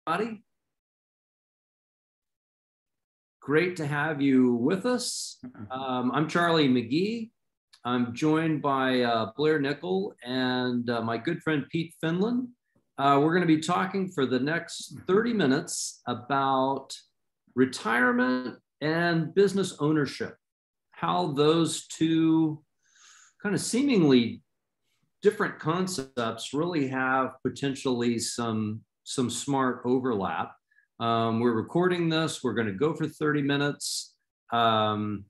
everybody. Great to have you with us. I'm Charlie McGee. I'm joined by Blair Nickel and my good friend Pete Finland. We're going to be talking for the next 30 minutes about retirement and business ownership, how those two kind of seemingly different concepts really have potentially some smart overlap. We're recording this. We're going to go for 30 minutes. We'll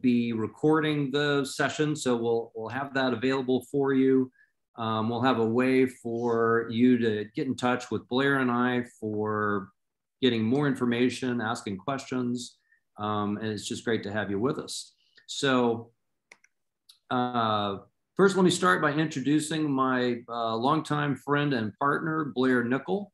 be recording the session, so we'll have that available for you. We'll have a way for you to get in touch with Blair and I for getting more information, asking questions, and it's just great to have you with us. So first, let me start by introducing my longtime friend and partner, Blair Nickel.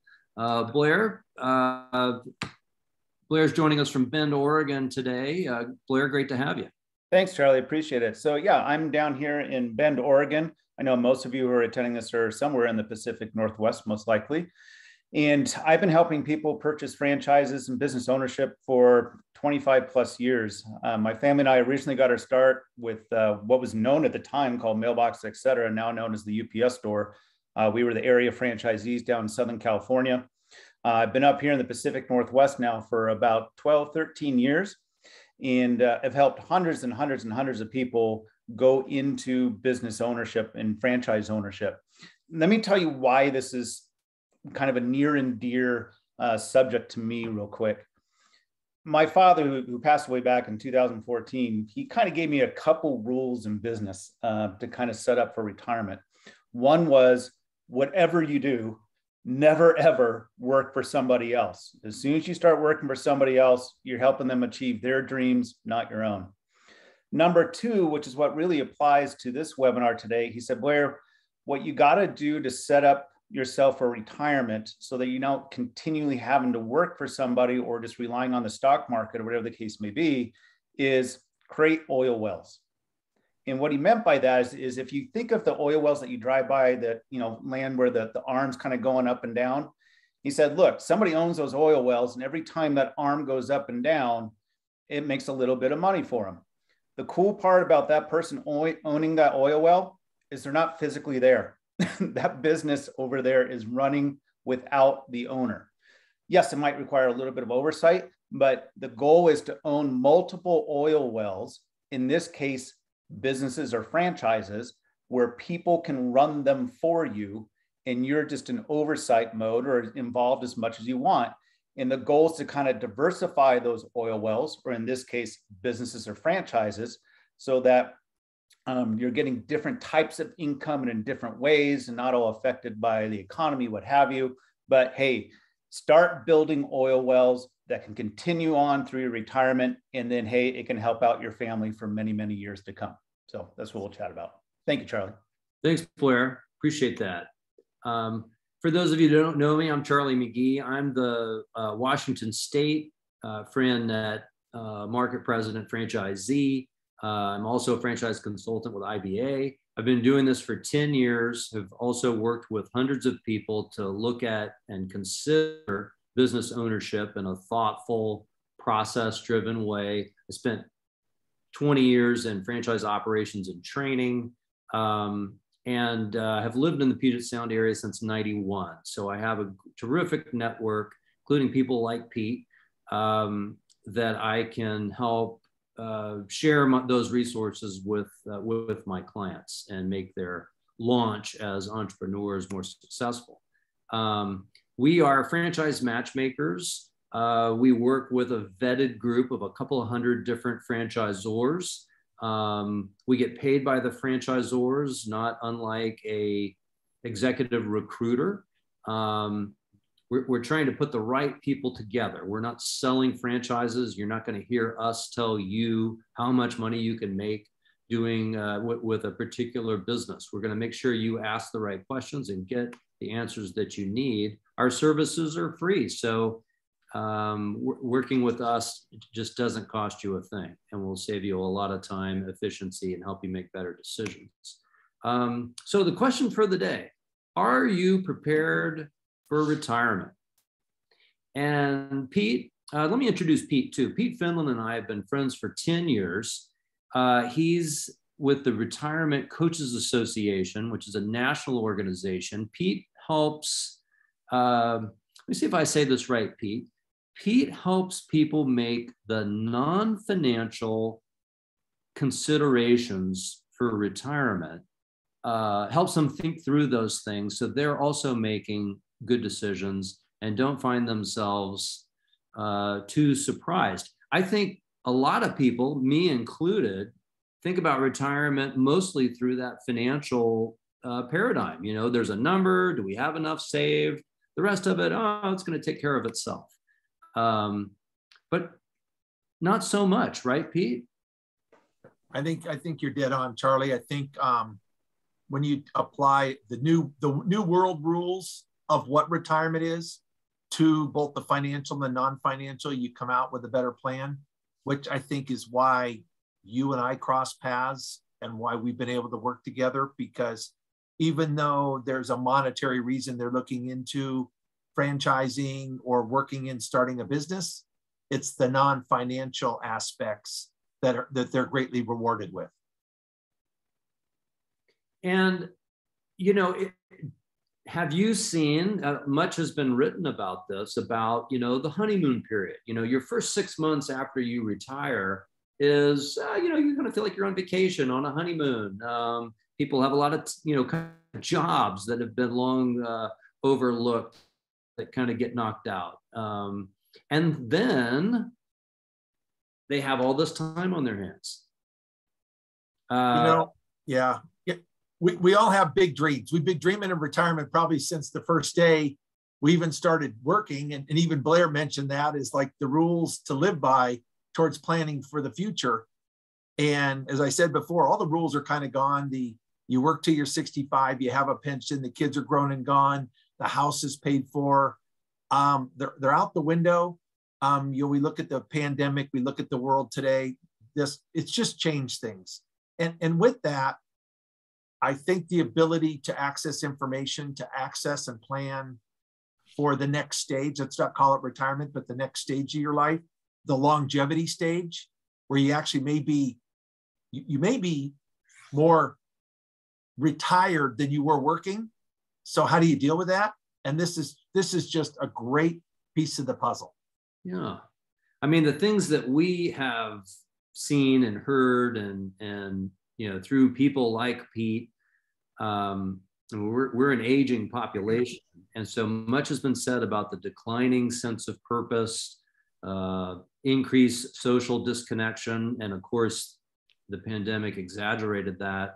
Blair's joining us from Bend, Oregon today. Blair, great to have you. Thanks, Charlie. Appreciate it. So yeah, I'm down here in Bend, Oregon. I know most of you who are attending this are somewhere in the Pacific Northwest, most likely. And I've been helping people purchase franchises and business ownership for 25 plus years. My family and I originally got our start with what was known at the time called Mailbox, et cetera, now known as the UPS store. We were the area franchisees down in Southern California. I've been up here in the Pacific Northwest now for about 12, 13 years, and have helped hundreds and hundreds and hundreds of people go into business ownership and franchise ownership. Let me tell you why this is kind of a near and dear subject to me real quick. My father, who passed away back in 2014, he kind of gave me a couple rules in business to kind of set up for retirement. One was, whatever you do, never, ever work for somebody else. As soon as you start working for somebody else, you're helping them achieve their dreams, not your own. Number two, which is what really applies to this webinar today, he said, Blair, what you got to do to set up yourself for retirement so that you're not continually having to work for somebody or just relying on the stock market or whatever the case may be, is create oil wells. And what he meant by that is if you think of the oil wells that you drive by, that, you know, land where the arm's kind of going up and down, he said, look, somebody owns those oil wells, and every time that arm goes up and down, it makes a little bit of money for them. The cool part about that person owning that oil well is they're not physically there. That business over there is running without the owner. Yes, it might require a little bit of oversight, but the goal is to own multiple oil wells, in this case, businesses or franchises, where people can run them for you and you're just in oversight mode or involved as much as you want. And the goal is to kind of diversify those oil wells, or in this case, businesses or franchises, so that you're getting different types of income and in different ways and not all affected by the economy, what have you. But hey, start building oil wells that can continue on through your retirement. And then, hey, it can help out your family for many, many years to come. So that's what we'll chat about. Thank you, Charlie. Thanks, Blair. Appreciate that. For those of you who don't know me, I'm Charlie McGee. I'm the Washington State FranNet Market President Franchisee. I'm also a franchise consultant with IBA. I've been doing this for 10 years, have also worked with hundreds of people to look at and consider business ownership in a thoughtful, process-driven way. I spent 20 years in franchise operations and training, and have lived in the Puget Sound area since '91. So I have a terrific network, including people like Pete, that I can help share those resources with my clients and make their launch as entrepreneurs more successful. We are franchise matchmakers. We work with a vetted group of a couple of hundred different franchisors. We get paid by the franchisors, not unlike a executive recruiter. We're trying to put the right people together. We're not selling franchises. You're not going to hear us tell you how much money you can make doing with a particular business. We're going to make sure you ask the right questions and get the answers that you need. Our services are free. So working with us just doesn't cost you a thing, and will save you a lot of time, efficiency, and help you make better decisions. So the question for the day, are you prepared for retirement. And Pete, let me introduce Pete too. Pete Finland and I have been friends for 10 years. He's with the Retirement Coaches Association, which is a national organization. Pete helps, let me see if I say this right, Pete. Pete helps people make the non-financial considerations for retirement, helps them think through those things so they're also making good decisions and don't find themselves too surprised. I think a lot of people, me included, think about retirement mostly through that financial paradigm. You know, there's a number, do we have enough saved? The rest of it, oh, it's going to take care of itself. But not so much, right, Pete? I think you're dead on, Charlie. I think when you apply the new world rules of what retirement is to both the financial and the non-financial, you come out with a better plan, which I think is why you and I cross paths and why we've been able to work together, because even though there's a monetary reason they're looking into franchising or working in starting a business, it's the non-financial aspects that they're greatly rewarded with. And, you know, have you seen, much has been written about this, about, you know, the honeymoon period. You know, your first 6 months after you retire is, you know, you're going to feel like you're on vacation, on a honeymoon. People have a lot of, you know, kind of jobs that have been long overlooked that kind of get knocked out. And then they have all this time on their hands. You know, yeah. We all have big dreams. We've been dreaming of retirement probably since the first day we even started working. And even Blair mentioned that is like the rules to live by towards planning for the future. And as I said before, all the rules are kind of gone. You work till you're 65, you have a pension, the kids are grown and gone, the house is paid for. They're out the window. We look at the pandemic, we look at the world today. It's just changed things. And with that, I think the ability to access information, to access and plan for the next stage, let's not call it retirement, but the next stage of your life, the longevity stage, where you actually you may be more retired than you were working. So how do you deal with that? And this is just a great piece of the puzzle. Yeah. I mean, the things that we have seen and heard and you know, through people like Pete, we're an aging population. And so much has been said about the declining sense of purpose, increased social disconnection. And of course, the pandemic exaggerated that.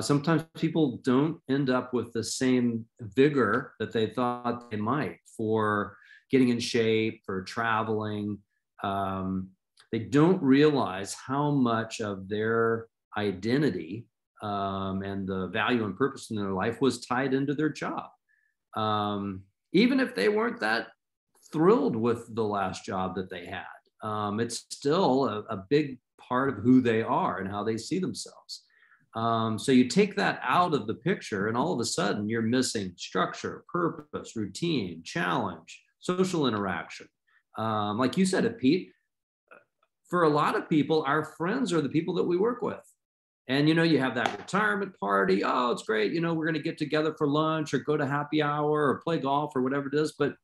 Sometimes people don't end up with the same vigor that they thought they might for getting in shape, for traveling. They don't realize how much of their identity and the value and purpose in their life was tied into their job. Even if they weren't that thrilled with the last job that they had, it's still a big part of who they are and how they see themselves. So you take that out of the picture and all of a sudden you're missing structure, purpose, routine, challenge, social interaction. Like you said it, Pete, for a lot of people, our friends are the people that we work with. And, you know, you have that retirement party. Oh, it's great. You know, we're going to get together for lunch or go to happy hour or play golf or whatever it is. But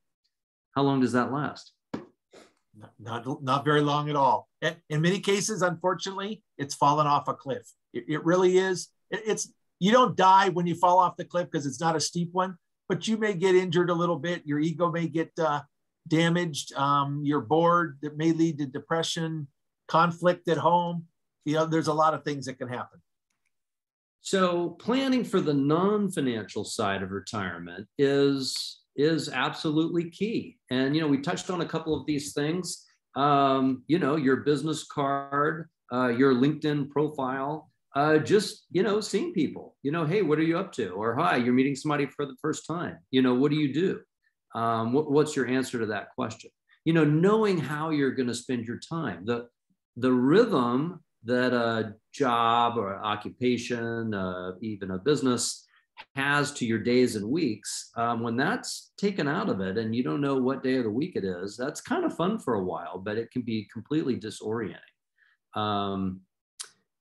how long does that last? Not very long at all. In many cases, unfortunately, it's fallen off a cliff. It really is. You don't die when you fall off the cliff because it's not a steep one, but you may get injured a little bit. Your ego may get damaged. You're bored. That may lead to depression, conflict at home. You know, there's a lot of things that can happen. So planning for the non-financial side of retirement is absolutely key. And, you know, we touched on a couple of these things. You know, your business card, your LinkedIn profile, just, you know, seeing people, you know, hey, what are you up to? Or, hi, you're meeting somebody for the first time. You know, what do you do? What's your answer to that question? You know, knowing how you're going to spend your time, the rhythm that a job or occupation, even a business has to your days and weeks, when that's taken out of it and you don't know what day of the week it is, that's kind of fun for a while, but it can be completely disorienting.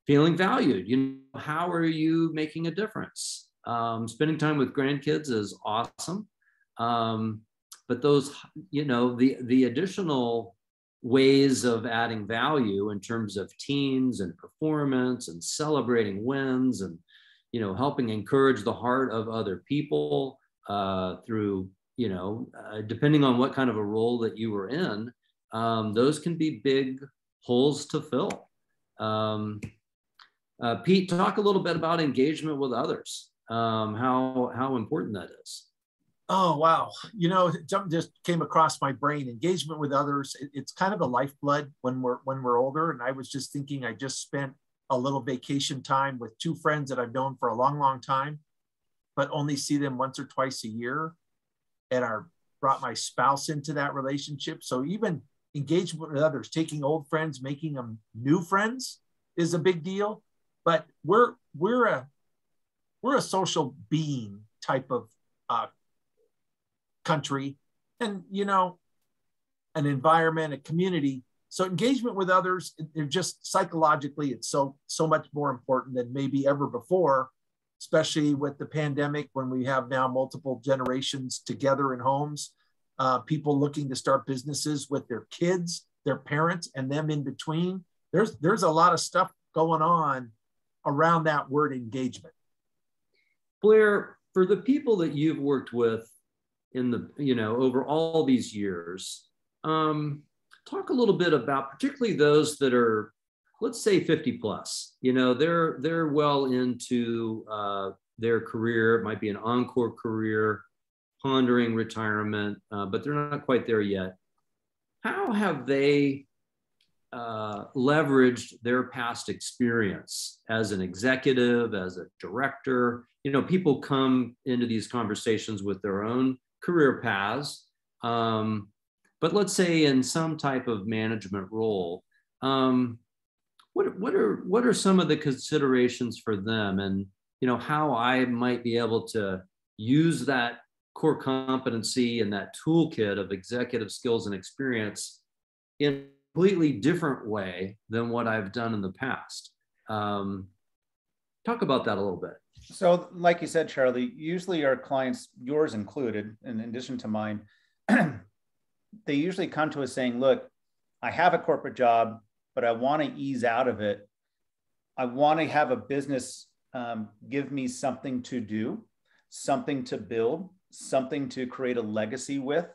Feeling valued, how are you making a difference? Spending time with grandkids is awesome. But those, the additional ways of adding value in terms of teams and performance and celebrating wins and, helping encourage the heart of other people through, depending on what kind of a role that you were in, those can be big holes to fill. Pete, talk a little bit about engagement with others, how important that is. Oh, wow. Something just came across my brain. Engagement with others. It's kind of the lifeblood when we're older. And I was just thinking, I just spent a little vacation time with two friends that I've known for a long, long time, but only see them once or twice a year. And I brought my spouse into that relationship. So even engagement with others, taking old friends, making them new friends is a big deal. But we're a social being type of country, and an environment, a community. So engagement with others, they're just psychologically, it's so much more important than maybe ever before, especially with the pandemic, when we have now multiple generations together in homes, people looking to start businesses with their kids, their parents, and them in between. There's a lot of stuff going on around that word engagement. Blair, for the people that you've worked with in the, over all these years, talk a little bit about particularly those that are, let's say 50 plus, they're well into their career. It might be an encore career, pondering retirement, but they're not quite there yet. How have they leveraged their past experience as an executive, as a director? People come into these conversations with their own career paths, but let's say in some type of management role. What are some of the considerations for them, and how I might be able to use that core competency and that toolkit of executive skills and experience in a completely different way than what I've done in the past? Talk about that a little bit. So like you said, Charlie, usually our clients, yours included, in addition to mine, they usually come to us saying, look, I have a corporate job, but I want to ease out of it. I want to have a business give me something to do, something to build, something to create a legacy with,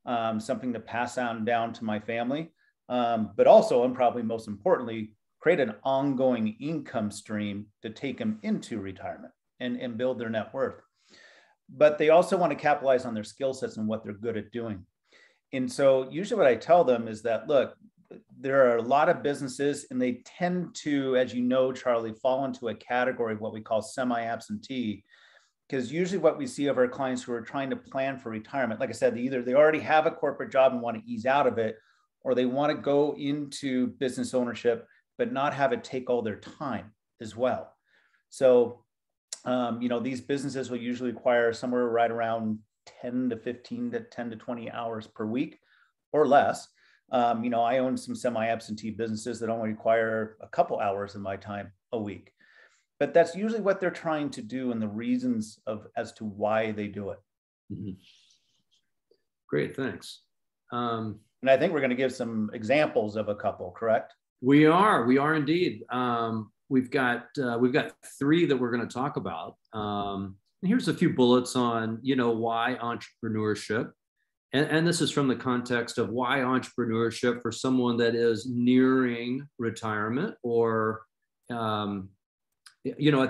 something to pass on down to my family. But also, and probably most importantly, create an ongoing income stream to take them into retirement and build their net worth. But they also want to capitalize on their skill sets and what they're good at doing. And so usually what I tell them is that, look, there are a lot of businesses and they tend to, as you know, Charlie, fall into a category of what we call semi-absentee, because usually what we see of our clients who are trying to plan for retirement, like I said, either they already have a corporate job and want to ease out of it, or they want to go into business ownership, but not have it take all their time as well. So, these businesses will usually require somewhere right around 10 to 15 to 10 to 20 hours per week or less. I own some semi-absentee businesses that only require a couple hours of my time a week. But that's usually what they're trying to do and the reasons as to why they do it. Mm-hmm. Great, thanks. And I think we're going to give some examples of a couple, correct? We are indeed. We've got three that we're going to talk about. And here's a few bullets on, why entrepreneurship. And this is from the context of why entrepreneurship for someone that is nearing retirement or, at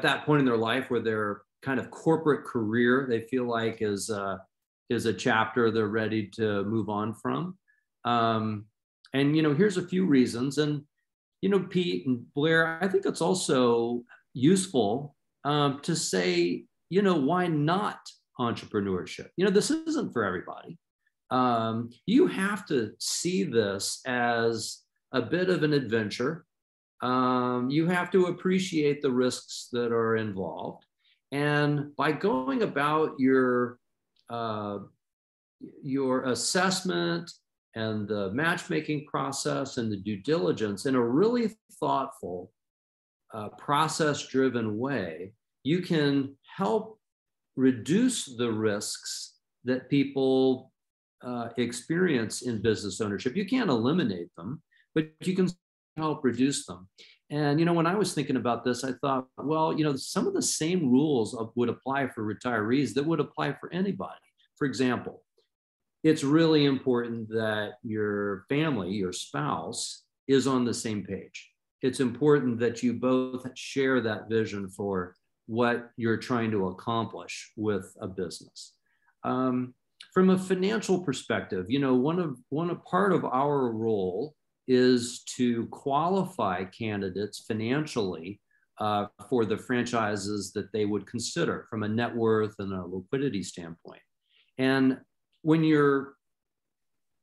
that point in their life where their kind of corporate career, they feel like is a chapter they're ready to move on from. And, here's a few reasons. And, Pete and Blair, I think it's also useful to say, why not entrepreneurship? This isn't for everybody. You have to see this as a bit of an adventure. You have to appreciate the risks that are involved. And by going about your assessment and the matchmaking process and the due diligence in a really thoughtful, process-driven way, you can help reduce the risks that people experience in business ownership. You can't eliminate them, but you can help reduce them. And, when I was thinking about this, I thought, well, some of the same rules would apply for retirees that would apply for anybody. For example, it's really important that your family, your spouse, is on the same page. It's important that you both share that vision for what you're trying to accomplish with a business. From a financial perspective, part of our role is to qualify candidates financially for the franchises that they would consider from a net worth and a liquidity standpoint. And when you're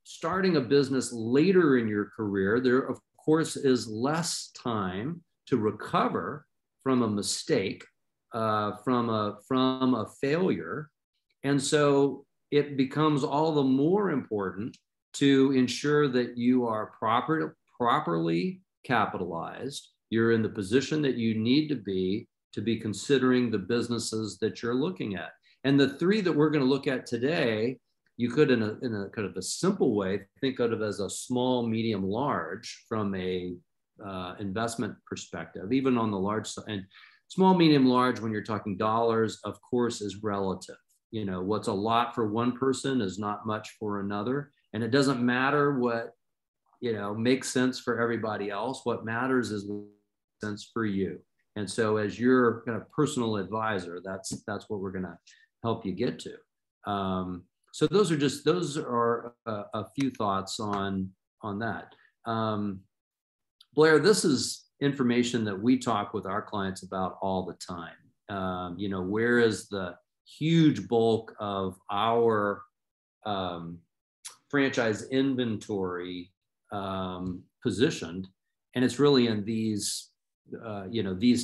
starting a business later in your career, there, of course, is less time to recover from a mistake, from a failure. And so it becomes all the more important to ensure that you are properly capitalized. You're in the position that you need to be considering the businesses that you're looking at. And the three that we're going to look at today, you could, in a kind of a simple way, think of it as a small, medium, large from a investment perspective, even on the large side. And small, medium, large, when you're talking dollars, of course, is relative. What's a lot for one person is not much for another. And it doesn't matter what, makes sense for everybody else. What matters is what makes sense for you. And so as your kind of personal advisor, that's what we're going to help you get to. So those are a few thoughts on that. Blair, this is information that we talk with our clients about all the time. Where is the huge bulk of our franchise inventory positioned? And it's really in these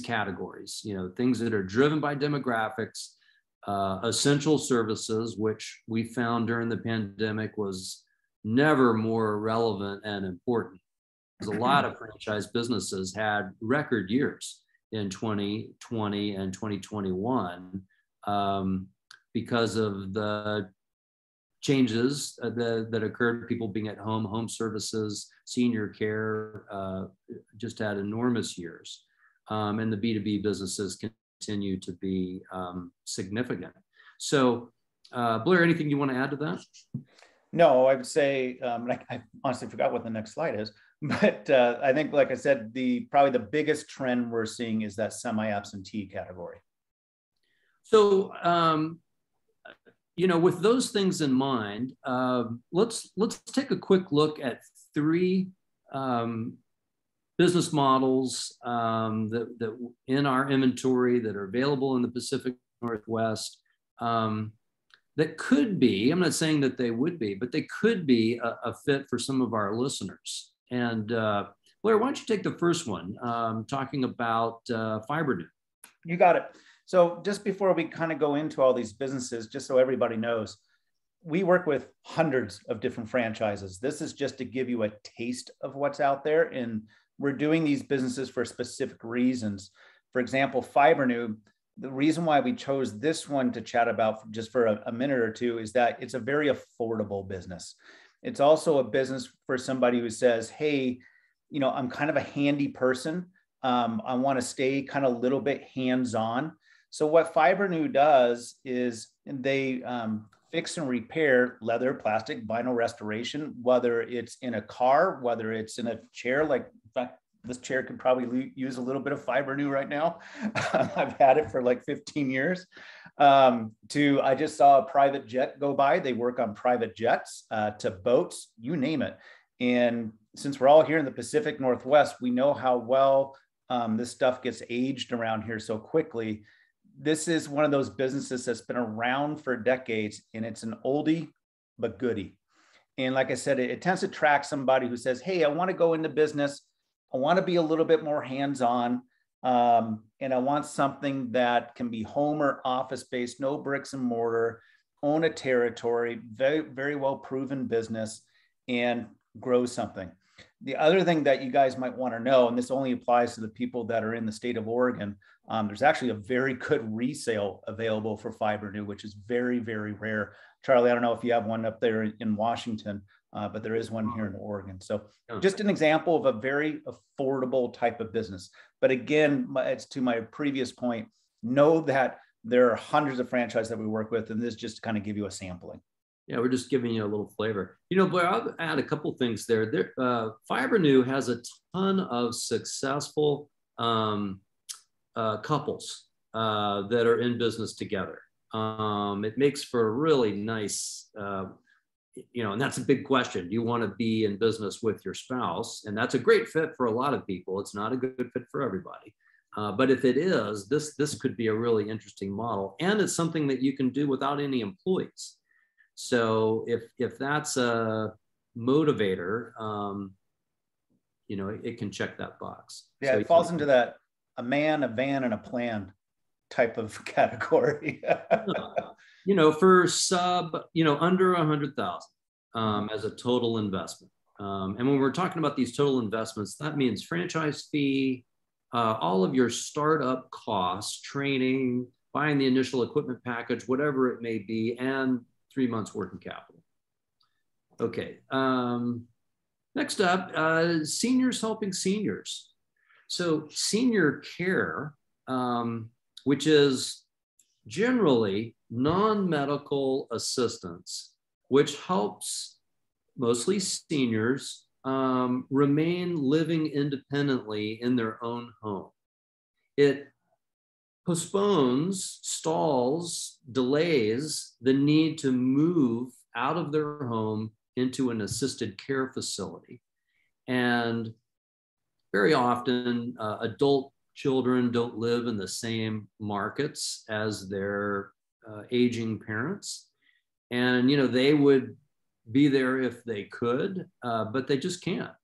categories, things that are driven by demographics, essential services, which we found during the pandemic was never more relevant and important. Because a lot of franchise businesses had record years in 2020 and 2021 because of the changes that occurred, people being at home services, senior care, just had enormous years. And the B2B businesses continue to be significant. So Blair, anything you want to add to that? No, I would say, I honestly forgot what the next slide is, but I think, like I said, probably the biggest trend we're seeing is that semi-absentee category. So, with those things in mind, let's take a quick look at three business models that in our inventory that are available in the Pacific Northwest that could be, I'm not saying that they would be, but they could be a fit for some of our listeners. And Blair, why don't you take the first one, talking about FibreNet? You got it. So just before we kind of go into all these businesses, just so everybody knows, we work with hundreds of different franchises. This is just to give you a taste of what's out there. And we're doing these businesses for specific reasons. For example, FibreNet, the reason why we chose this one to chat about just for a minute or two is that it's a very affordable business. It's also a business for somebody who says, hey, I'm kind of a handy person. I want to stay kind of a little bit hands-on. So what FibreNet does is they fix and repair leather, plastic, vinyl restoration, whether it's in a car, whether it's in a chair, like in fact, this chair could probably use a little bit of FibreNet right now. I've had it for like 15 years. I just saw a private jet go by. They work on private jets, to boats, you name it. And since we're all here in the Pacific Northwest, we know how well this stuff gets aged around here so quickly. This is one of those businesses that's been around for decades, and it's an oldie but goodie. And like I said, it tends to attract somebody who says, hey, I want to go into business. I want to be a little bit more hands-on. And I want something that can be home or office based, no bricks and mortar, own a territory, very, very well proven business, and grow something. The other thing that you guys might want to know, and this only applies to the people that are in the state of Oregon, there's actually a very good resale available for FibreNew, which is very, very rare. Charlie, I don't know if you have one up there in Washington, but there is one here in Oregon. So just an example of a very affordable type of business. But again, it's to my previous point, know that there are hundreds of franchises that we work with, and this is just to kind of give you a sampling. Yeah, we're just giving you a little flavor. You know, Blair, I'll add a couple things there. FibreNew has a ton of successful couples that are in business together. It makes for a really nice, you know, and that's a big question. Do you want to be in business with your spouse? And that's a great fit for a lot of people. It's not a good fit for everybody. But if it is, this could be a really interesting model. And it's something that you can do without any employees. So if that's a motivator, you know, it can check that box. Yeah, so it falls into that a man, a van, and a plan type of category. You know, for under 100,000 as a total investment. And when we're talking about these total investments, that means franchise fee, all of your startup costs, training, buying the initial equipment package, whatever it may be, and 3 months working capital. Okay. Next up, seniors helping seniors. So senior care, which is generally non-medical assistance, which helps mostly seniors remain living independently in their own home. It postpones, stalls, delays the need to move out of their home into an assisted care facility. And very often, adult children don't live in the same markets as their aging parents. And, you know, they would be there if they could, but they just can't.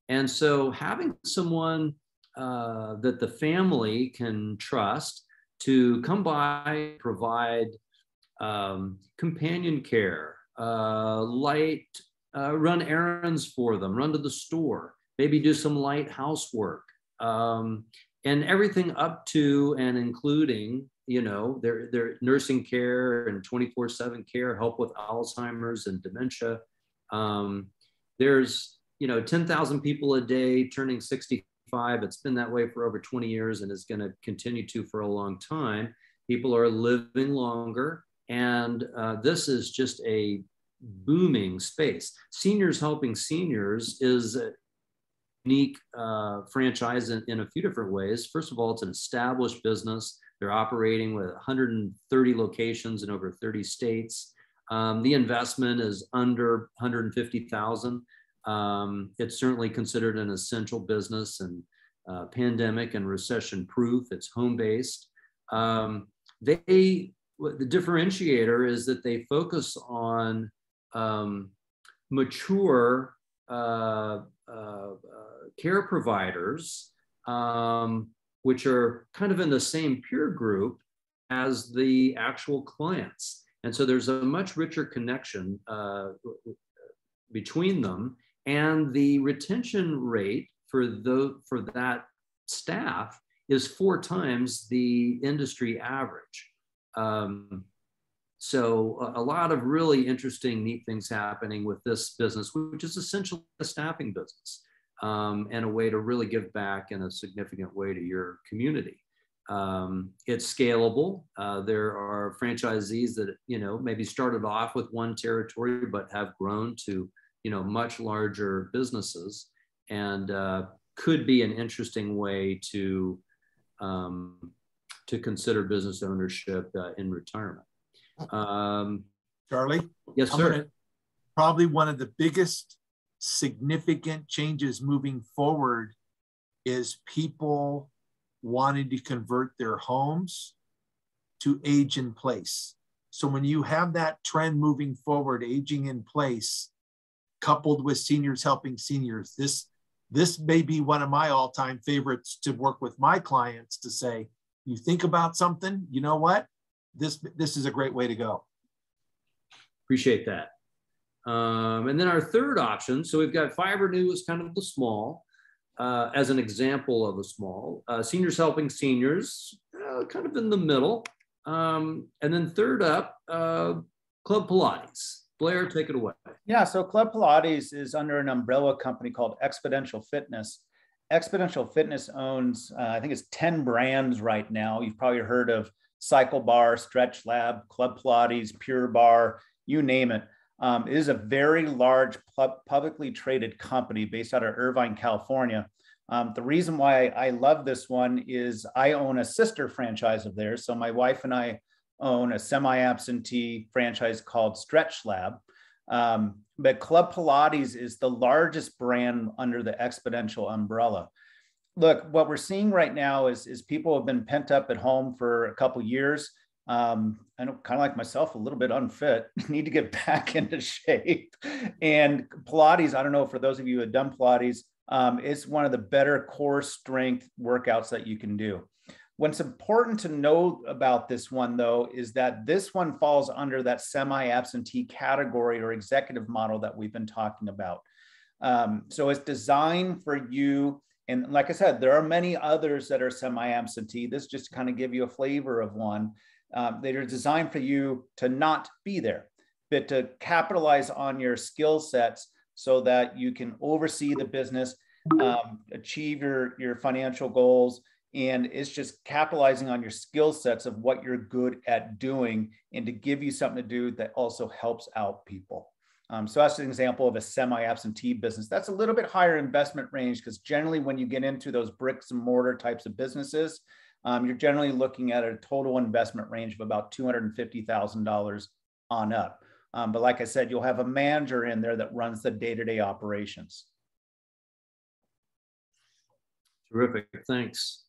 And so having someone that the family can trust to come by, provide companion care, run errands for them, run to the store, maybe do some light housework, and everything up to and including, you know, their nursing care and 24/7 care, help with Alzheimer's and dementia. There's, you know, 10,000 people a day turning 65. It's been that way for over 20 years and is going to continue to for a long time. People are living longer, and this is just a booming space. Seniors helping seniors is a unique franchise in a few different ways. First of all, it's an established business. They're operating with 130 locations in over 30 states. The investment is under $150,000. It's certainly considered an essential business and pandemic and recession proof. It's home-based. The differentiator is that they focus on mature care providers, which are kind of in the same peer group as the actual clients. And so there's a much richer connection between them, and the retention rate for that staff is 4 times the industry average. So a lot of really interesting, neat things happening with this business, which is essentially a staffing business, and a way to really give back in a significant way to your community. It's scalable. There are franchisees that, you know, maybe started off with one territory, but have grown to, you know, much larger businesses, and could be an interesting way to consider business ownership in retirement. Charlie? Yes, sir. Probably one of the biggest significant changes moving forward is people wanting to convert their homes to age in place. So when you have that trend moving forward, aging in place, coupled with seniors helping seniors, this may be one of my all-time favorites to work with my clients to say, you think about something, you know what? This is a great way to go. Appreciate that. And then our third option, so we've got Fiber New is kind of the small, as an example of a small. Seniors Helping Seniors, kind of in the middle. And then third up, Club Pilates. Blair, take it away. Yeah, so Club Pilates is under an umbrella company called Exponential Fitness. Exponential Fitness owns, I think it's 10 brands right now. You've probably heard of Cycle Bar, Stretch Lab, Club Pilates, Pure Bar, you name it. It is a very large publicly traded company based out of Irvine, California. The reason why I love this one is I own a sister franchise of theirs. So my wife and I own a semi-absentee franchise called Stretch Lab. But Club Pilates is the largest brand under the Exponential umbrella. Look, what we're seeing right now is people have been pent up at home for a couple of years. I know, kind of like myself, a little bit unfit, need to get back into shape. And Pilates, I don't know, for those of you who have done Pilates, it's one of the better core strength workouts that you can do. What's important to know about this one, though, is that this one falls under that semi-absentee category or executive model that we've been talking about. So it's designed for you. And like I said, there are many others that are semi-absentee. This just to kind of give you a flavor of one. They are designed for you to not be there, but to capitalize on your skill sets so that you can oversee the business, achieve your financial goals. And it's just capitalizing on your skill sets of what you're good at doing and to give you something to do that also helps out people. So that's an example of a semi-absentee business. That's a little bit higher investment range because generally when you get into those bricks and mortar types of businesses, you're generally looking at a total investment range of about $250,000 on up. But like I said, you'll have a manager in there that runs the day-to-day operations. Terrific, thanks.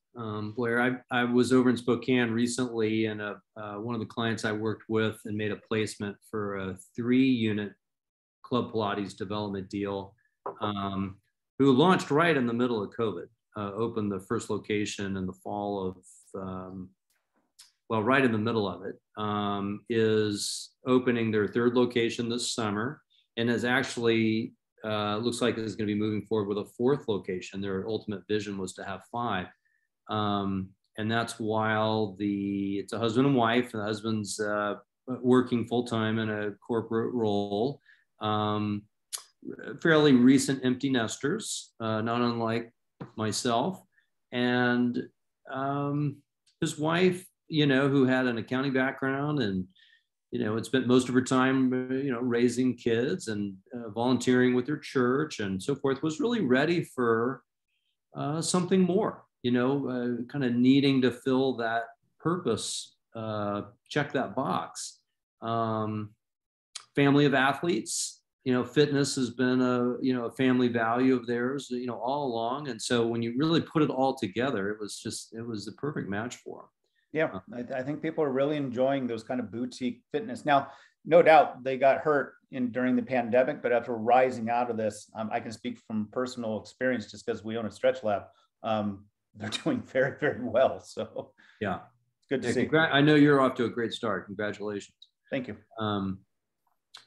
Blair, I was over in Spokane recently, and one of the clients I worked with and made a placement for a 3-unit Club Pilates development deal, who launched right in the middle of COVID, opened the first location in the fall of, well, right in the middle of it, is opening their 3rd location this summer, and is actually, looks like it's going to be moving forward with a 4th location. Their ultimate vision was to have 5. And that's while it's a husband and wife, and the husband's working full-time in a corporate role, fairly recent empty nesters, not unlike myself. And his wife, who had an accounting background and, had spent most of her time, raising kids and volunteering with her church and so forth, was really ready for something more. Kind of needing to fill that purpose, check that box. Family of athletes, fitness has been a family value of theirs, all along. And so when you really put it all together, it was the perfect match for them. Yeah, I think people are really enjoying those kind of boutique fitness. Now, no doubt they got hurt during the pandemic, but after rising out of this, I can speak from personal experience just because we own a Stretch Lab. They're doing very, very well. So yeah, it's good to see. I know you're off to a great start. Congratulations. Thank you.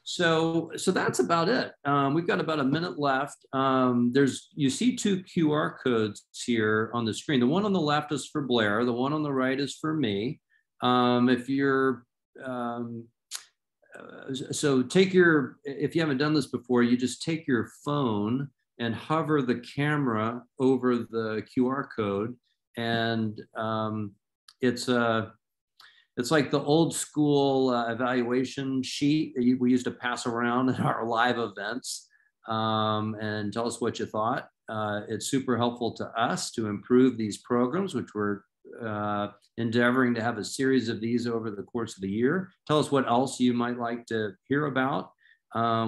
So that's about it. We've got about a minute left. You see 2 QR codes here on the screen. The one on the left is for Blair. The one on the right is for me. If you haven't done this before, you just take your phone and hover the camera over the QR code, and it's like the old school evaluation sheet that we used to pass around at our live events, and tell us what you thought. It's super helpful to us to improve these programs, which we're endeavoring to have a series of these over the course of the year. Tell us what else you might like to hear about.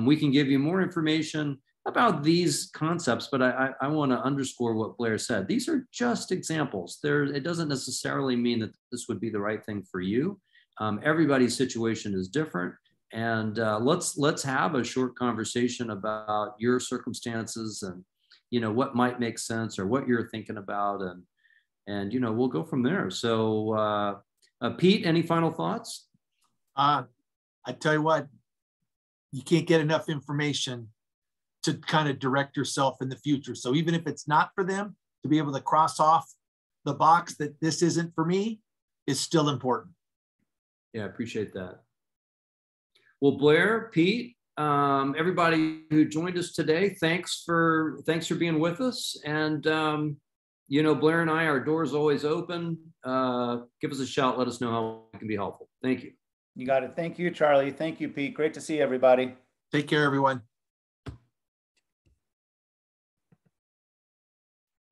We can give you more information about these concepts, but I want to underscore what Blair said. These are just examples. It doesn't necessarily mean that this would be the right thing for you. Everybody's situation is different, and let's have a short conversation about your circumstances and what might make sense or what you're thinking about, and we'll go from there. So Pete, any final thoughts? I tell you what, you can't get enough information to kind of direct yourself in the future. So even if it's not for them, to be able to cross off the box that this isn't for me is still important. Yeah, I appreciate that. Well, Blair, Pete, everybody who joined us today, thanks for being with us. And Blair and I, our door's always open. Give us a shout. Let us know how it can be helpful. Thank you. You got it. Thank you, Charlie. Thank you, Pete. Great to see everybody. Take care, everyone.